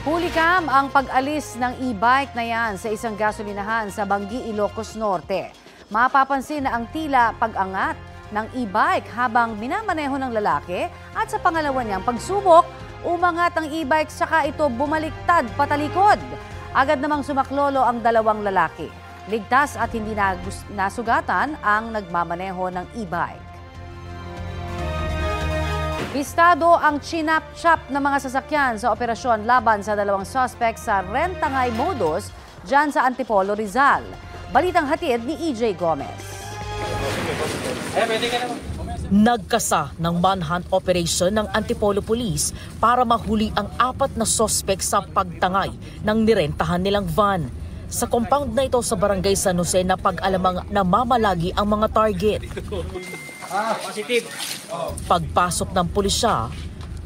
Hulikam ang pag-alis ng e-bike na yan sa isang gasolinahan sa Banggi, Ilocos Norte. Mapapansin na ang tila pag-angat ng e-bike habang minamaneho ng lalaki at sa pangalawa niyang pagsubok, umangat ang e-bike saka ito bumaliktad patalikod. Agad namang sumaklolo ang dalawang lalaki. Ligtas at hindi nasugatan ang nagmamaneho ng e-bike. Bistado ang chinap-chap ng mga sasakyan sa operasyon laban sa dalawang suspect sa rentangay modus dyan sa Antipolo, Rizal. Balitang hatid ni EJ Gomez. Nagkasa ng manhunt operation ng Antipolo Police para mahuli ang 4 na suspect sa pagtangay ng nirentahan nilang van. Sa compound na ito sa barangay San Jose na pag-alamang namamalagi ang mga target. Positive. Pagpasok ng pulisya,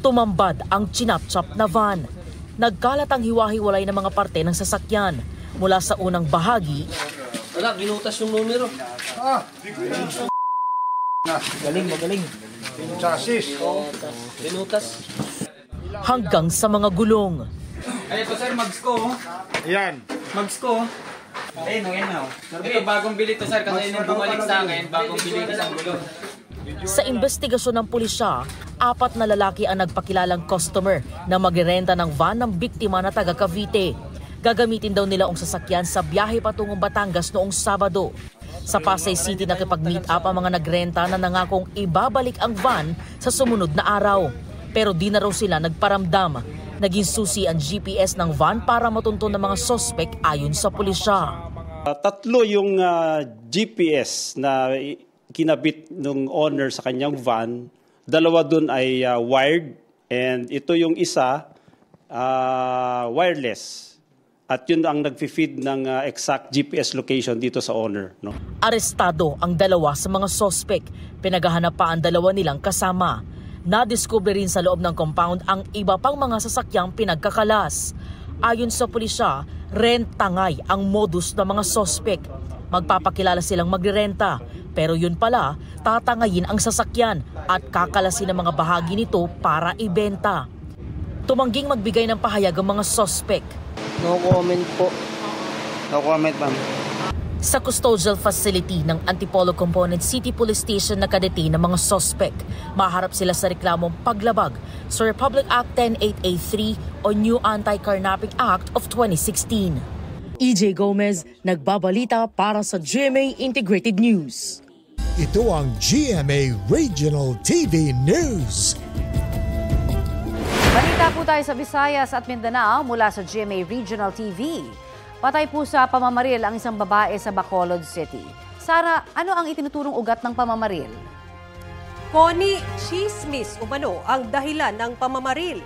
tumambad ang chinap-chap na van. Nagkalat ang hiwa-hiwalay ng mga parte ng sasakyan. Mula sa unang bahagi, Wala, binutas yung numero. Magaling. Chassis. Binutas. hanggang sa mga gulong. Ay, ito sir, mags ko. Yan. Mags ko. Ayun, na. Ito, bagong bili to sir, kasi nung bumalik sa akin, bagong bili ko sa gulong. Sa investigasyon ng pulisya, 4 na lalaki ang nagpakilalang customer na magrerenta ng van ng biktima na taga Cavite. Gagamitin daw nila ang sasakyan sa biyahe patungong Batangas noong Sabado. Sa Pasay City nakipag-meet up ang mga nagrenta na nangakong ibabalik ang van sa sumunod na araw. Pero di na raw sila nagparamdam. Naging susi ang GPS ng van para matunton ng mga sospek ayon sa pulisya. 3 yung GPS na kinabit ng owner sa kanyang van. 2 doon ay wired and ito yung isa wireless. At yun ang nag-feed ng exact GPS location dito sa owner. No? Arestado ang 2 sa mga sospek. Pinaghahanap pa ang 2 nilang kasama. Nadiskubre rin sa loob ng compound ang iba pang mga sasakyang pinagkakalas. Ayon sa pulisya, rentangay ang modus ng mga sospek. Magpapakilala silang magrerenta, pero yun pala, tatangayin ang sasakyan at kakalasin ang mga bahagi nito para ibenta. Tumangging magbigay ng pahayag ang mga sospek. No comment po. No comment, ma'am. Sa custodial facility ng Antipolo Component City Police Station nakadetain ng mga sospek. Maharap sila sa reklamong paglabag sa Republic Act 10883 o New Anti-Carnapping Act of 2016. EJ Gomez, nagbabalita para sa GMA Integrated News. Ito ang GMA Regional TV News. Balita po tayo sa Visayas at Mindanao mula sa GMA Regional TV. Patay po sa pamamaril ang isang babae sa Bacolod City. Sara, ano ang itinuturong ugat ng pamamaril? Connie, chismis umano ang dahilan ng pamamaril.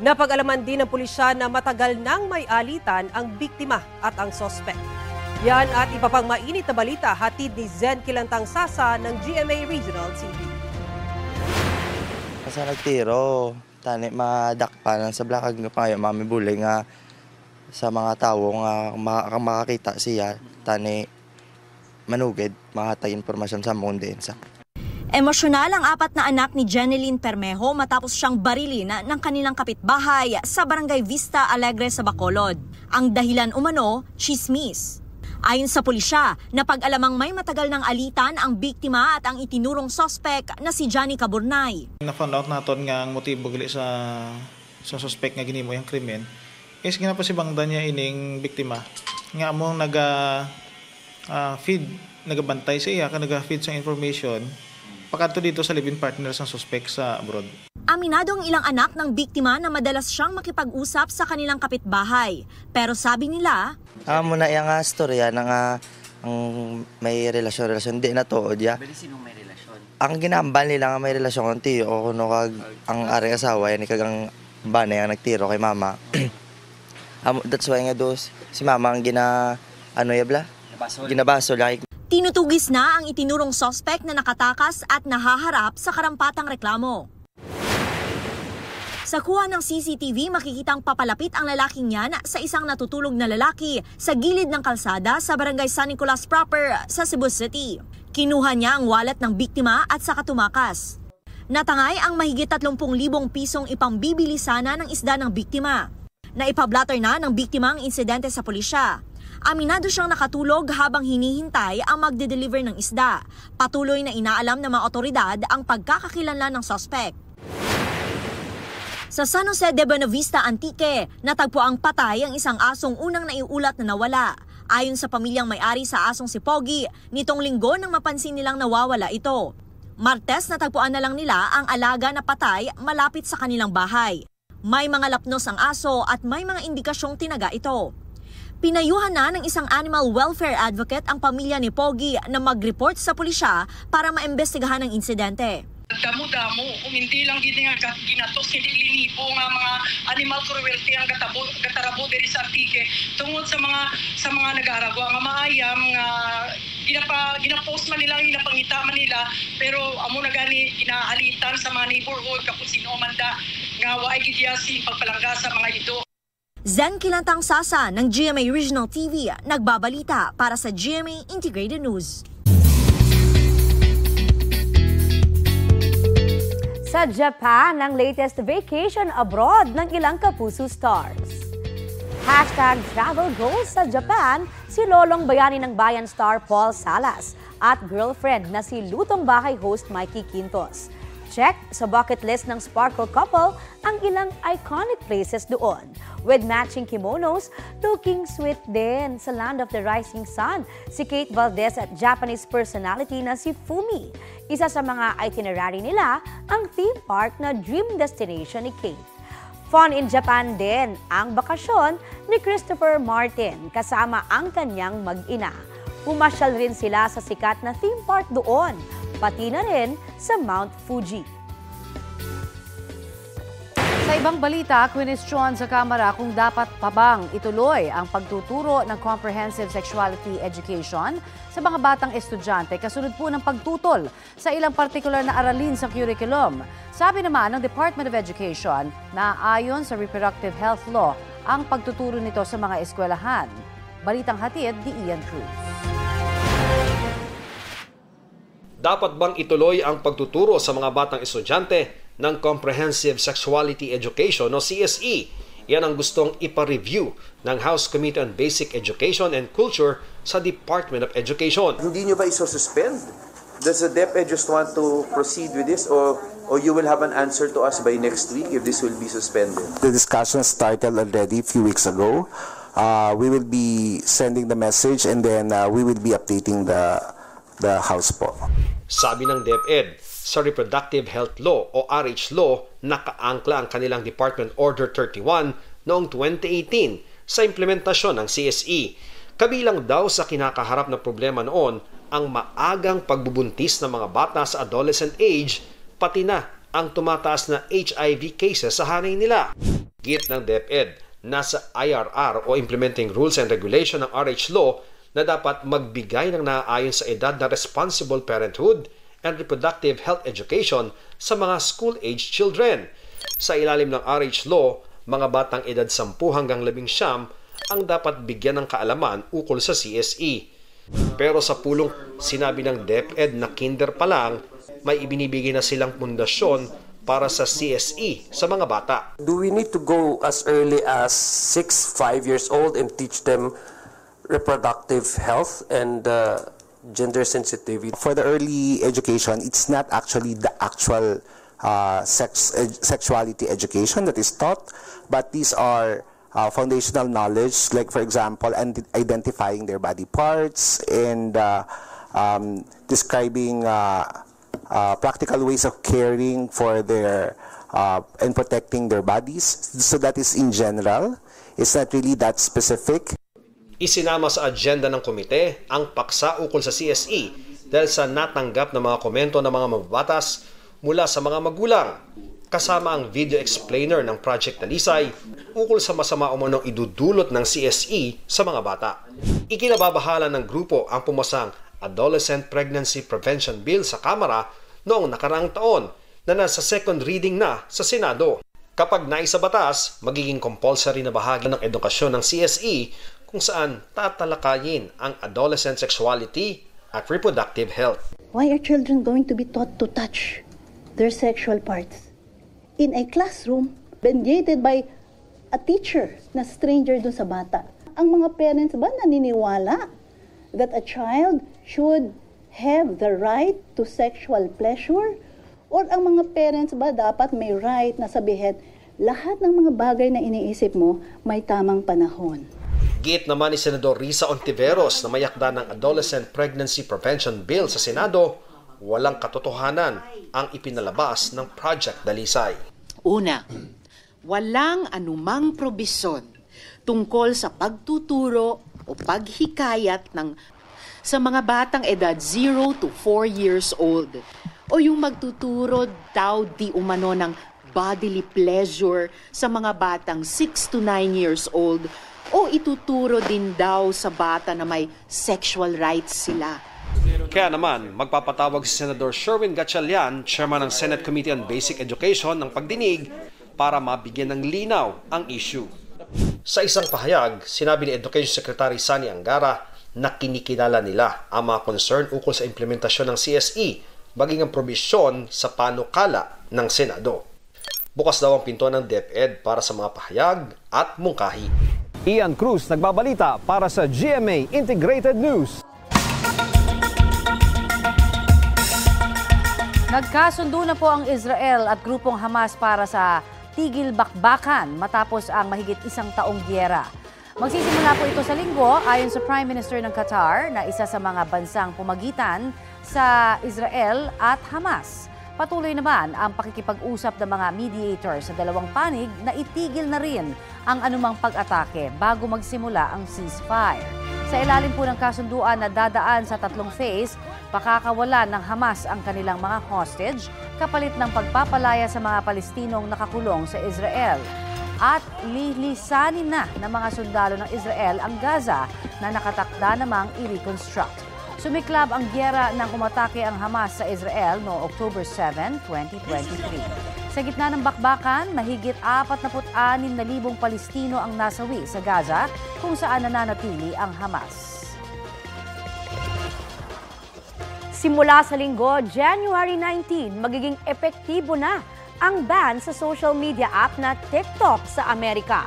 Napag-alaman din ng pulisya na matagal nang may alitan ang biktima at ang sospek. Yan at iba pang mainit na balita hatid ni Zen Kilantang Sasa ng GMA Regional TV. Kasi nagtiro, tani madakpan sa blakag nga payo mami bulay nga sa mga tao nga makakita siya, tani manugid, mahatay informasyon sa mundo sa. Emosyonal ang 4 na anak ni Jeneline Permejo matapos siyang barilin ng kanilang kapitbahay sa Barangay Vista Alegre sa Bacolod. Ang dahilan umano, chismis. Ayon sa pulisya, napag-alamang may matagal ng alitan ang biktima at ang itinurong sospek na si Johnny Caburnay. Na-found out naton nga ang motibo gali sa sospek nga ginimo yung krimen. Is ginapasibangdan niya ining biktima. Nga among feed, nagabantay sa iya, naga-feed sa information, pagkanto dito sa live-in partner sa suspect sa abroad. Aminado ang ilang anak ng biktima na madalas siyang makipag-usap sa kanilang kapitbahay. Pero sabi nila, Muna yung storya na nga ang may relasyon, di na to, diya. Sinong may relasyon? Ang ginambal nila nga may relasyon konti, o kuno kag ang aring asawa, yan ikagang bane ang nagtiro kay mama. That's why nga si mama ang ginabaso like. tinutugis na ang itinurong sospek na nakatakas at nahaharap sa karampatang reklamo. Sa kuha ng CCTV, makikitang papalapit ang lalaking yan sa isang natutulog na lalaki sa gilid ng kalsada sa Barangay San Nicolas proper sa Cebu City. Kinuha niya ang wallet ng biktima at saka tumakas. Natangay ang mahigit 30,000 pisong ipambibili sana ng isda ng biktima. Naipablatter na ng biktima ang insidente sa pulisya. Aminado siyang nakatulog habang hinihintay ang magde-deliver ng isda. Patuloy na inaalam ng mga otoridad ang pagkakakilanlan ng suspect. Sa San Jose de Buenavista, Antique, natagpo ang patay ang isang asong unang naiulat na nawala. Ayon sa pamilyang may-ari sa asong si Pogi, nitong linggo nang mapansin nilang nawawala ito. Martes natagpuan na lang nila ang alaga na patay malapit sa kanilang bahay. May mga lapnos ang aso at may mga indikasyong tinaga ito. Pinayuhan na ng isang animal welfare advocate ang pamilya ni Pogi na mag-report sa pulisya para maimbestigahan ang insidente. Damo-damo, kung hindi lang gini nga ginatos, hindi linipo nga mga animal cruelty ang gatarabo diri sa Antique tungod sa mga nag-aaragwa nga maayam nga ginapost man nila, ginapangita man nila, pero amo na gani ginaalitan sa mga neighborhood kapag sino manda nga waay gidyasi pagpalangga sa mga ito. Zen Kilantang Sasa ng GMA Regional TV nagbabalita para sa GMA Integrated News. Sa Japan, ang latest vacation abroad ng ilang kapuso stars. #travel goals sa Japan, si Lolong Bayani ng Bayan star Paul Salas at girlfriend na si Lutong Bahay host Mikey Quintos. Check sa bucket list ng Sparkle couple ang ilang iconic places doon. With matching kimonos, looking sweet din sa Land of the Rising Sun si Kate Valdez at Japanese personality na si Fumi. Isa sa mga itinerary nila ang theme park na dream destination ni Kate. Fun in Japan din ang bakasyon ni Christopher Martin kasama ang kanyang mag-ina. Pumasyal rin sila sa sikat na theme park doon, pati na rin sa Mount Fuji. Sa ibang balita, kwinestiyon sa Kamara kung dapat pa bang ituloy ang pagtuturo ng comprehensive sexuality education sa mga batang estudyante kasunod po ng pagtutol sa ilang partikular na aralin sa curriculum. Sabi naman ng Department of Education na ayon sa reproductive health law ang pagtuturo nito sa mga eskwelahan. Balitang hatid ni Ian Cruz. Dapat bang ituloy ang pagtuturo sa mga batang estudyante ng Comprehensive Sexuality Education o CSE? Yan ang gustong ipa-review ng House Committee on Basic Education and Culture sa Department of Education. Hindi nyo ba iso-suspend? Does the DepEd just want to proceed with this or you will have an answer to us by next week if this will be suspended? The discussion started already a few weeks ago. We will be sending the message and then we will be updating the House po. Sabi ng DepEd, sa Reproductive Health Law o RH Law, nakaangkla ang kanilang Department Order 31 noong 2018 sa implementasyon ng CSE. Kabilang daw sa kinakaharap na problema noon ang maagang pagbubuntis ng mga bata sa adolescent age, pati na ang tumataas na HIV cases sa hanay nila. Git ng DepEd, nasa IRR o Implementing Rules and Regulation ng RH Law na dapat magbigay ng naaayon sa edad na responsible parenthood and reproductive health education sa mga school-age children. Sa ilalim ng RH Law, mga batang edad 10 hanggang 19 ang dapat bigyan ng kaalaman ukol sa CSE. Pero sa pulong sinabi ng DepEd na kinder pa lang, may ibinibigay na silang pundasyon para sa CSE sa mga bata. Do we need to go as early as 5 years old and teach them reproductive health and gender sensitivity? For the early education, it's not actually the actual sexuality education that is taught, but these are foundational knowledge, like for example, identifying their body parts and describing practical ways of caring for their and protecting their bodies. So that is in general. It's not really that specific. Isinama sa agenda ng komite ang paksa ukol sa CSE dahil sa natanggap na mga komento ng mga mababatas mula sa mga magulang, kasama ang video explainer ng Project Talisay ukol sa masama umanong idudulot ng CSE sa mga bata. Ikinababahala ng grupo ang pumasang Adolescent Pregnancy Prevention Bill sa Kamara noong nakaraang taon na nasa second reading na sa Senado. Kapag naisabatas, magiging compulsory na bahagi ng edukasyon ng CSE kung saan tatalakayin ang adolescent sexuality at reproductive health. Why are children going to be taught to touch their sexual parts? In a classroom, mediated by a teacher na stranger dun sa bata. Ang mga parents ba naniniwala that a child should have the right to sexual pleasure? Or ang mga parents ba dapat may right na sabihin, lahat ng mga bagay na iniisip mo may tamang panahon? Giit naman ni Senador Risa Ontiveros na mayakda ng Adolescent Pregnancy Prevention Bill sa Senado, walang katotohanan ang ipinalabas ng Project Dalisay. Una, walang anumang probisyon tungkol sa pagtuturo o paghikayat sa mga batang edad 0 to 4 years old o yung magtuturo daw di umano ng bodily pleasure sa mga batang 6 to 9 years old o ituturo din daw sa bata na may sexual rights sila. Kaya naman, magpapatawag si Senador Sherwin Gatchalian, Chairman ng Senate Committee on Basic Education, ng pagdinig para mabigyan ng linaw ang issue. Sa isang pahayag, sinabi ni Education Secretary Sani Angara na kinikilala nila ang mga concern ukol sa implementasyon ng CSE, maging ang probisyon sa panukala ng Senado. Bukas daw ang pinto ng DepEd para sa mga pahayag at mungkahi. Ian Cruz nagbabalita para sa GMA Integrated News. Nagkasundo na po ang Israel at grupong Hamas para sa tigil bakbakan matapos ang mahigit isang taong giyera. Magsisimula po ito sa linggo ayon sa Prime Minister ng Qatar na isa sa mga bansang pumagitan sa Israel at Hamas. Patuloy naman ang pakikipag-usap ng mga mediator sa dalawang panig na itigil na rin ang anumang pag-atake bago magsimula ang ceasefire. Sa ilalim po ng kasunduan na dadaan sa tatlong phase, pakakawalan ng Hamas ang kanilang mga hostage kapalit ng pagpapalaya sa mga Palestinong nakakulong sa Israel. At lilisanin na ng mga sundalo ng Israel ang Gaza na nakatakda namang i-reconstruct. Sumiklab ang giyera nang umatake ang Hamas sa Israel noong October 7, 2023. Sa gitna ng bakbakan, mahigit 46,000 Palestino ang nasawi sa Gaza kung saan nananatili ang Hamas. Simula sa linggo, January 19, magiging epektibo na ang ban sa social media app na TikTok sa Amerika.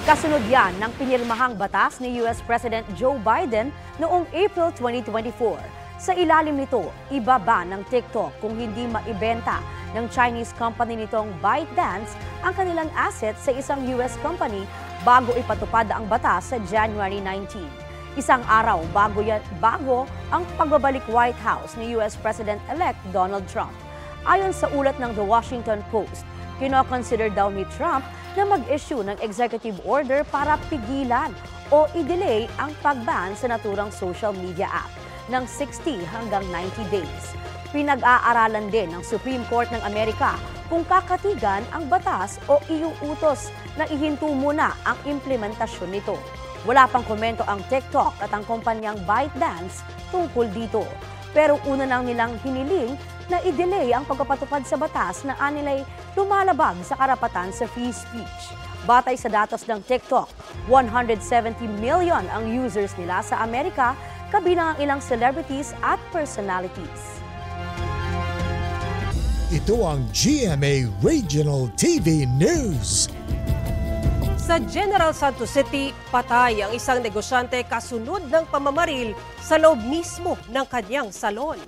Kasunod yan ng pinirmahang batas ni US President Joe Biden noong April 2024. Sa ilalim nito, ibaba ng TikTok kung hindi maibenta ng Chinese company nitong ByteDance ang kanilang assets sa isang US company bago ipatupad ang batas sa January 19. Isang araw bago ang pagbabalik White House ni US President-elect Donald Trump. Ayon sa ulat ng The Washington Post, kinoconsider daw ni Trump na mag-issue ng executive order para pigilan o i-delay ang pag-ban sa naturang social media app ng 60 hanggang 90 days. Pinag-aaralan din ng Supreme Court ng Amerika kung kakatigan ang batas o iuutos na ihinto muna ang implementasyon nito. Wala pang komento ang TikTok at ang kumpanyang ByteDance tungkol dito. Pero una nang nilang hiniling na i-delay ang pagpapatupad sa batas na anilay lumalabag sa karapatan sa free speech. Batay sa datos ng TikTok, 170 million ang users nila sa Amerika, kabilang ang ilang celebrities at personalities. Ito ang GMA Regional TV News. Sa General Santos City, patay ang isang negosyante kasunod ng pamamaril sa loob mismo ng kanyang salon.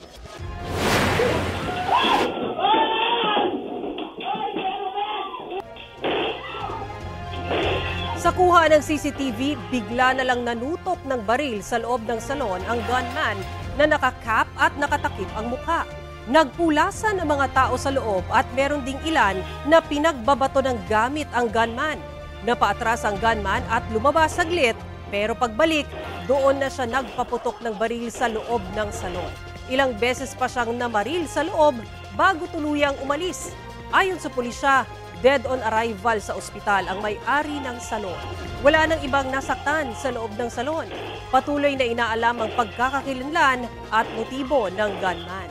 Sa kuha ng CCTV, bigla na lang nanutok ng baril sa loob ng salon ang gunman na nakakap at nakatakip ang mukha. Nagpulasan ang mga tao sa loob at meron ding ilan na pinagbabato ng gamit ang gunman. Napaatras ang gunman at lumabas saglit, pero pagbalik, doon na siya nagpaputok ng baril sa loob ng salon. Ilang beses pa siyang namaril sa loob bago tuluyang umalis. Ayon sa pulisya, dead on arrival sa ospital ang may-ari ng salon. Wala nang ibang nasaktan sa loob ng salon. Patuloy na inaalam ang pagkakakilanlan at motibo ng gunman.